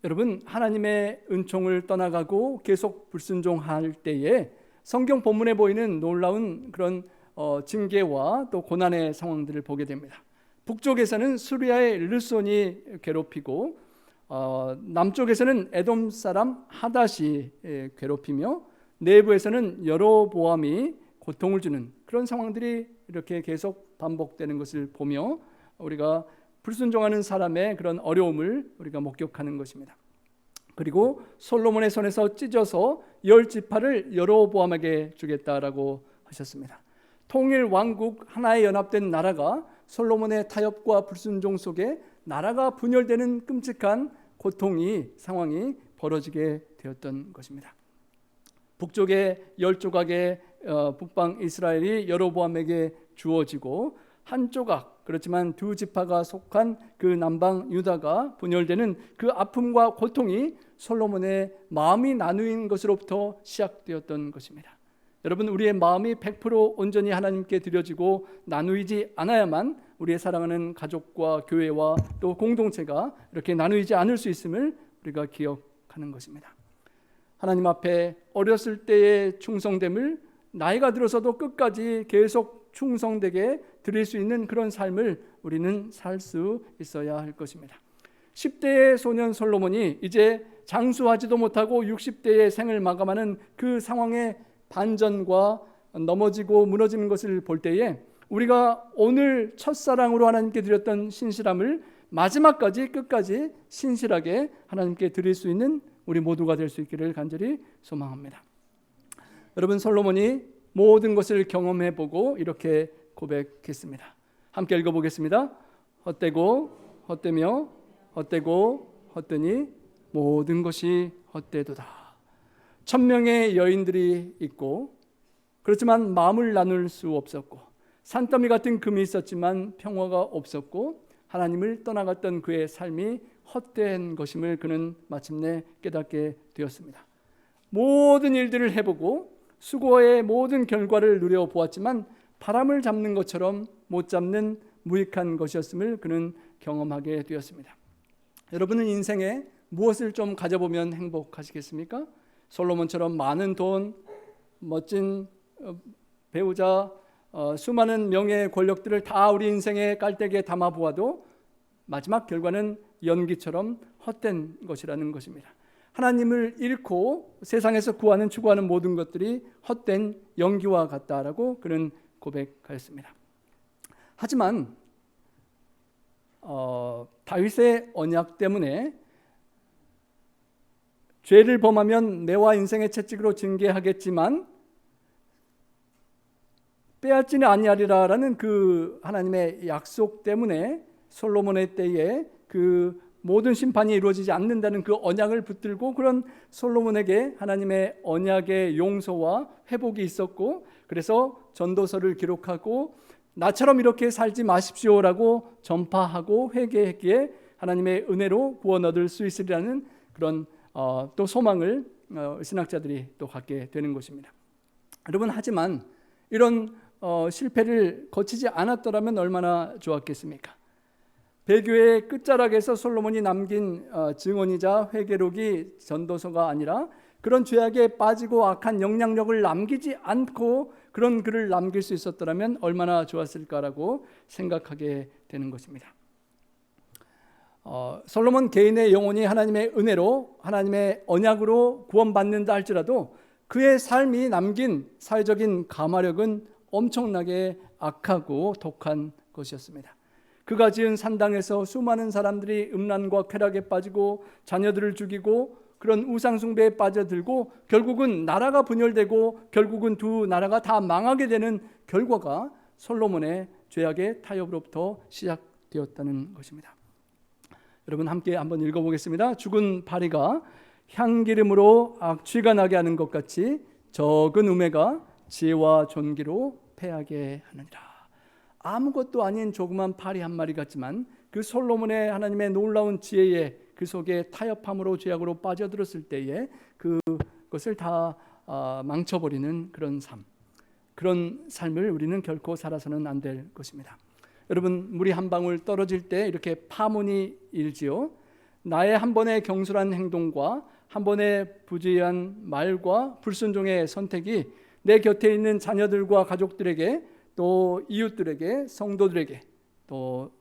여러분, 하나님의 은총을 떠나가고 계속 불순종할 때에 성경 본문에 보이는 놀라운 그런 징계와 또 고난의 상황들을 보게 됩니다. 북쪽에서는 수리아의 르손이 괴롭히고 남쪽에서는 에돔 사람 하닷이 괴롭히며 내부에서는 여로보암이 고통을 주는 그런 상황들이 이렇게 계속 반복되는 것을 보며 우리가 불순종하는 사람의 그런 어려움을 우리가 목격하는 것입니다. 그리고 솔로몬의 손에서 찢어서 10지파를 여로보암에게 주겠다라고 하셨습니다. 통일 왕국 하나의 연합된 나라가 솔로몬의 타협과 불순종 속에 나라가 분열되는 끔찍한 상황이 벌어지게 되었던 것입니다. 북쪽의 10조각의 북방 이스라엘이 여로보암에게 주어지고 한 조각, 그렇지만 두 지파가 속한 그 남방 유다가 분열되는 그 아픔과 고통이 솔로몬의 마음이 나누인 것으로부터 시작되었던 것입니다. 여러분, 우리의 마음이 100% 온전히 하나님께 드려지고 나누이지 않아야만 우리의 사랑하는 가족과 교회와 또 공동체가 이렇게 나누이지 않을 수 있음을 우리가 기억하는 것입니다. 하나님 앞에 어렸을 때의 충성됨을 나이가 들어서도 끝까지 계속 충성되게 드릴 수 있는 그런 삶을 우리는 살 수 있어야 할 것입니다. 10대의 소년 솔로몬이 이제 장수하지도 못하고 60대의 생을 마감하는 그 상황의 반전과 넘어지고 무너지는 것을 볼 때에 우리가 오늘 첫사랑으로 하나님께 드렸던 신실함을 마지막까지 끝까지 신실하게 하나님께 드릴 수 있는 우리 모두가 될 수 있기를 간절히 소망합니다. 여러분, 솔로몬이 모든 것을 경험해보고 이렇게 고백했습니다. 함께 읽어보겠습니다. 헛되고 헛되며 헛되고 헛되니 모든 것이 헛되도다. 1000명의 여인들이 있고 그렇지만 마음을 나눌 수 없었고 산더미 같은 금이 있었지만 평화가 없었고 하나님을 떠나갔던 그의 삶이 헛된 것임을 그는 마침내 깨닫게 되었습니다. 모든 일들을 해보고 수고의 모든 결과를 누려보았지만 바람을 잡는 것처럼 못 잡는 무익한 것이었음을 그는 경험하게 되었습니다. 여러분은 인생에 무엇을 좀 가져보면 행복하시겠습니까? 솔로몬처럼 많은 돈, 멋진 배우자, 수많은 명예 권력들을 다 우리 인생의 깔때기에 담아보아도 마지막 결과는 연기처럼 헛된 것이라는 것입니다. 하나님을 잃고 세상에서 추구하는 모든 것들이 헛된 연기와 같다라고 그는 고백하였습니다. 하지만 다윗의 언약 때문에 죄를 범하면 매와 인생의 채찍으로 징계하겠지만 빼앗지는 아니하리라라는 그 하나님의 약속 때문에 솔로몬의 때에 그 모든 심판이 이루어지지 않는다는 그 언약을 붙들고 그런 솔로몬에게 하나님의 언약의 용서와 회복이 있었고 그래서 전도서를 기록하고 나처럼 이렇게 살지 마십시오라고 전파하고 회개했기에 하나님의 은혜로 구원 얻을 수 있으리라는 그런 또 소망을 신학자들이 또 갖게 되는 것입니다. 여러분, 하지만 이런 실패를 거치지 않았더라면 얼마나 좋았겠습니까? 배교의 끝자락에서 솔로몬이 남긴 증언이자 회개록이 전도서가 아니라 그런 죄악에 빠지고 악한 영향력을 남기지 않고 그런 글을 남길 수 있었더라면 얼마나 좋았을까라고 생각하게 되는 것입니다. 솔로몬 개인의 영혼이 하나님의 은혜로 하나님의 언약으로 구원받는다 할지라도 그의 삶이 남긴 사회적인 가마력은 엄청나게 악하고 독한 것이었습니다. 그가 지은 산당에서 수많은 사람들이 음란과 쾌락에 빠지고 자녀들을 죽이고 그런 우상숭배에 빠져들고 결국은 나라가 분열되고 결국은 두 나라가 다 망하게 되는 결과가 솔로몬의 죄악의 타협으로부터 시작되었다는 것입니다. 여러분, 함께 한번 읽어보겠습니다. 죽은 파리가 향기름으로 악취가 나게 하는 것 같이 적은 우매가 지혜와 존귀로 패하게 하느니라. 아무것도 아닌 조그만 파리 한 마리 같지만 그 솔로몬의 하나님의 놀라운 지혜에 그 속에 타협함으로 죄악으로 빠져들었을 때에 그것을 다 망쳐버리는 그런 삶, 그런 삶을 우리는 결코 살아서는 안 될 것입니다. 여러분, 물이 한 방울 떨어질 때 이렇게 파문이 일지요. 나의 한 번의 경솔한 행동과 한 번의 부주의한 말과 불순종의 선택이 내 곁에 있는 자녀들과 가족들에게, 또 이웃들에게, 성도들에게, 또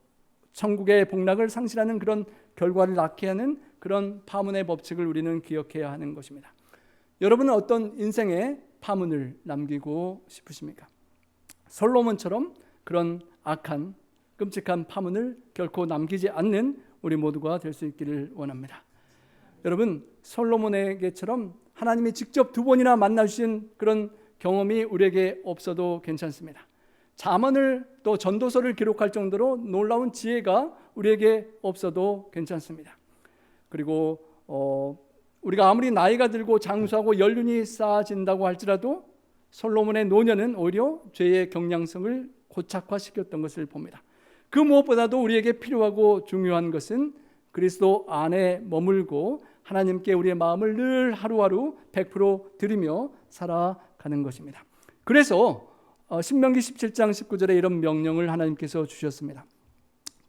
천국의 복락을 상실하는 그런 결과를 낳게 하는 그런 파문의 법칙을 우리는 기억해야 하는 것입니다. 여러분은 어떤 인생의 파문을 남기고 싶으십니까? 솔로몬처럼 그런 악한 끔찍한 파문을 결코 남기지 않는 우리 모두가 될 수 있기를 원합니다. 여러분, 솔로몬에게처럼 하나님이 직접 2번이나 만나주신 그런 경험이 우리에게 없어도 괜찮습니다. 잠언을 또 전도서를 기록할 정도로 놀라운 지혜가 우리에게 없어도 괜찮습니다. 그리고 우리가 아무리 나이가 들고 장수하고 연륜이 쌓아진다고 할지라도 솔로몬의 노년은 오히려 죄의 경량성을 고착화시켰던 것을 봅니다. 그 무엇보다도 우리에게 필요하고 중요한 것은 그리스도 안에 머물고 하나님께 우리의 마음을 늘 하루하루 100% 드리며 살아가는 것입니다. 그래서 신명기 17장 19절에 이런 명령을 하나님께서 주셨습니다.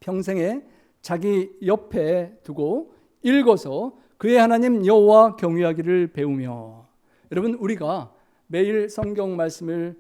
평생에 자기 옆에 두고 읽어서 그의 하나님 여호와 경외하기를 배우며. 여러분, 우리가 매일 성경 말씀을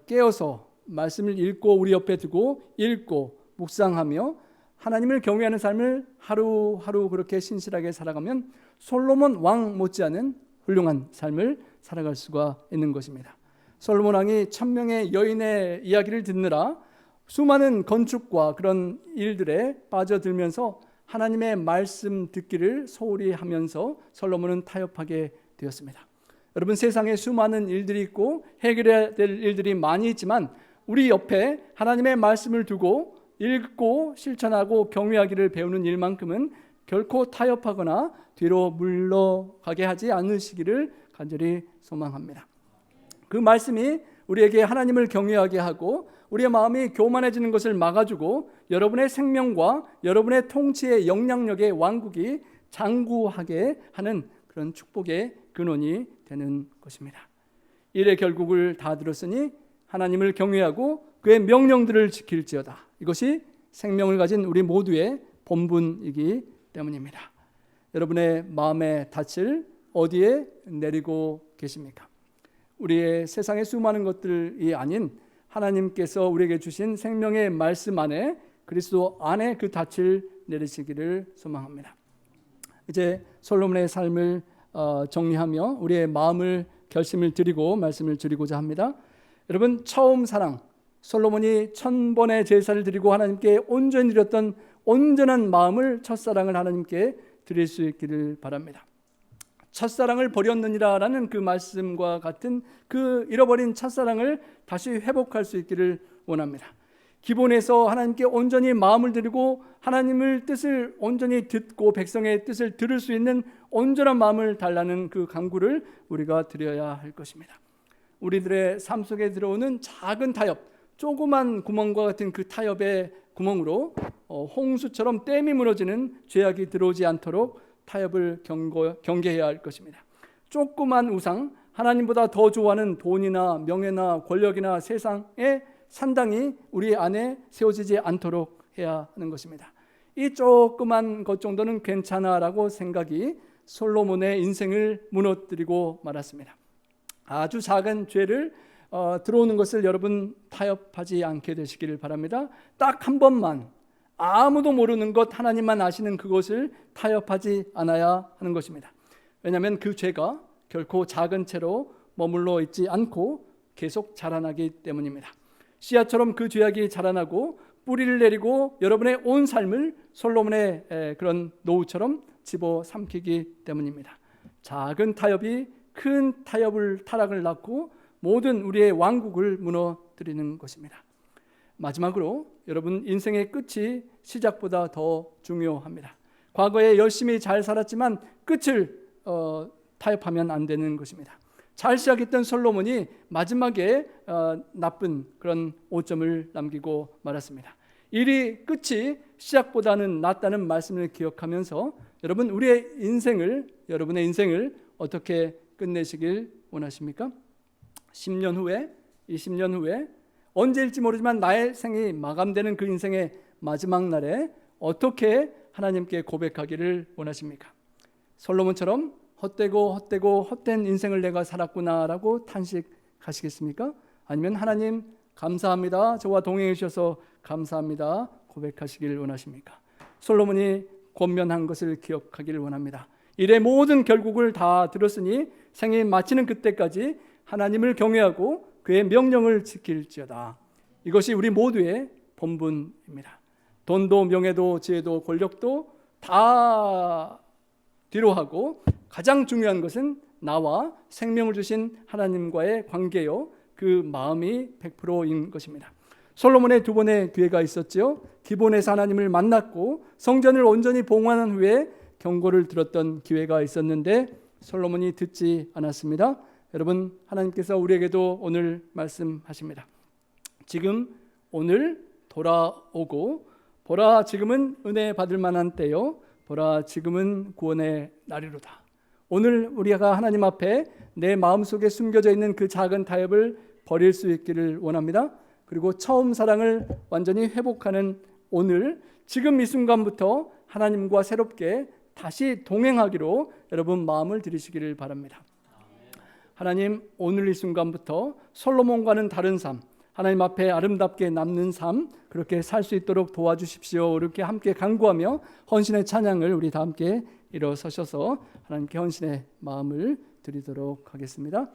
깨어서 말씀을 읽고 우리 옆에 두고 읽고 묵상하며 하나님을 경외하는 삶을 하루하루 그렇게 신실하게 살아가면 솔로몬 왕 못지않은 훌륭한 삶을 살아갈 수가 있는 것입니다. 솔로몬 왕이 1000명의 여인의 이야기를 듣느라 수많은 건축과 그런 일들에 빠져들면서 하나님의 말씀 듣기를 소홀히 하면서 솔로몬은 타협하게 되었습니다. 여러분, 세상에 수많은 일들이 있고 해결해야 될 일들이 많이 있지만 우리 옆에 하나님의 말씀을 두고 읽고 실천하고 경외하기를 배우는 일만큼은 결코 타협하거나 뒤로 물러가게 하지 않으시기를 간절히 소망합니다. 그 말씀이 우리에게 하나님을 경외하게 하고 우리의 마음이 교만해지는 것을 막아주고 여러분의 생명과 여러분의 통치의 영향력의 왕국이 장구하게 하는 그런 축복의 근원이 되는 것입니다. 일의 결국을 다 들었으니 하나님을 경외하고 그의 명령들을 지킬지어다. 이것이 생명을 가진 우리 모두의 본분이기 때문입니다. 여러분의 마음의 닻을 어디에 내리고 계십니까? 우리의 세상의 수많은 것들이 아닌 하나님께서 우리에게 주신 생명의 말씀 안에, 그리스도 안에 그 닻을 내리시기를 소망합니다. 이제 솔로몬의 삶을 정리하며 우리의 마음을 결심을 드리고 말씀을 드리고자 합니다. 여러분, 처음 사랑, 솔로몬이 1000번의 제사를 드리고 하나님께 온전히 드렸던 온전한 마음을, 첫사랑을 하나님께 드릴 수 있기를 바랍니다. 첫사랑을 버렸느니라 라는 그 말씀과 같은 그 잃어버린 첫사랑을 다시 회복할 수 있기를 원합니다. 기본에서 하나님께 온전히 마음을 드리고 하나님의 뜻을 온전히 듣고 백성의 뜻을 들을 수 있는 온전한 마음을 달라는 그 간구를 우리가 드려야 할 것입니다. 우리들의 삶 속에 들어오는 작은 타협, 조그만 구멍과 같은 그 타협의 구멍으로 홍수처럼 댐이 무너지는 죄악이 들어오지 않도록 타협을 경계해야 할 것입니다. 조그만 우상, 하나님보다 더 좋아하는 돈이나 명예나 권력이나 세상의 산당이 우리 안에 세워지지 않도록 해야 하는 것입니다. 이 조그만 것 정도는 괜찮아라고 생각이 솔로몬의 인생을 무너뜨리고 말았습니다. 아주 작은 죄를 들어오는 것을 여러분 타협하지 않게 되시기를 바랍니다. 딱 한 번만, 아무도 모르는 것, 하나님만 아시는 그것을 타협하지 않아야 하는 것입니다. 왜냐하면 그 죄가 결코 작은 채로 머물러 있지 않고 계속 자라나기 때문입니다. 씨앗처럼 그 죄악이 자라나고 뿌리를 내리고 여러분의 온 삶을 솔로몬의 그런 노후처럼 집어삼키기 때문입니다. 작은 타협이 큰 타락을 낳고 모든 우리의 왕국을 무너뜨리는 것입니다. 마지막으로 여러분, 인생의 끝이 시작보다 더 중요합니다. 과거에 열심히 잘 살았지만 끝을 타협하면 안 되는 것입니다. 잘 시작했던 솔로몬이 마지막에 나쁜 그런 오점을 남기고 말았습니다. 일이 끝이 시작보다는 낫다는 말씀을 기억하면서 여러분, 여러분의 인생을 어떻게 끝내시길 원하십니까? 10년 후에, 20년 후에, 언제일지 모르지만 나의 생이 마감되는 그 인생의 마지막 날에 어떻게 하나님께 고백하기를 원하십니까? 솔로몬처럼 헛되고 헛된 인생을 내가 살았구나라고 탄식하시겠습니까? 아니면 하나님 감사합니다, 저와 동행해 주셔서 감사합니다 고백하시길 원하십니까? 솔로몬이 권면한 것을 기억하기를 원합니다. 일의 모든 결국을 다 들었으니 생이 마치는 그때까지 하나님을 경외하고 그의 명령을 지킬지어다. 이것이 우리 모두의 본분입니다. 돈도 명예도 지혜도 권력도 다 뒤로 하고 가장 중요한 것은 나와 생명을 주신 하나님과의 관계요, 그 마음이 100%인 것입니다. 솔로몬의 두 번의 기회가 있었죠. 기본에서 하나님을 만났고 성전을 온전히 봉헌한 후에 경고를 들었던 기회가 있었는데 솔로몬이 듣지 않았습니다. 여러분, 하나님께서 우리에게도 오늘 말씀하십니다. 지금 오늘 돌아오고 보라, 지금은 은혜 받을 만한 때요, 보라, 지금은 구원의 날이로다. 오늘 우리가 하나님 앞에 내 마음속에 숨겨져 있는 그 작은 타협을 버릴 수 있기를 원합니다. 그리고 처음 사랑을 완전히 회복하는 오늘, 지금 이 순간부터 하나님과 새롭게 다시 동행하기로 여러분 마음을 들이시기를 바랍니다. 하나님, 오늘 이 순간부터 솔로몬과는 다른 삶, 하나님 앞에 아름답게 남는 삶, 그렇게 살 수 있도록 도와주십시오. 이렇게 함께 간구하며 헌신의 찬양을 우리 다 함께 일어서셔서 하나님께 헌신의 마음을 드리도록 하겠습니다.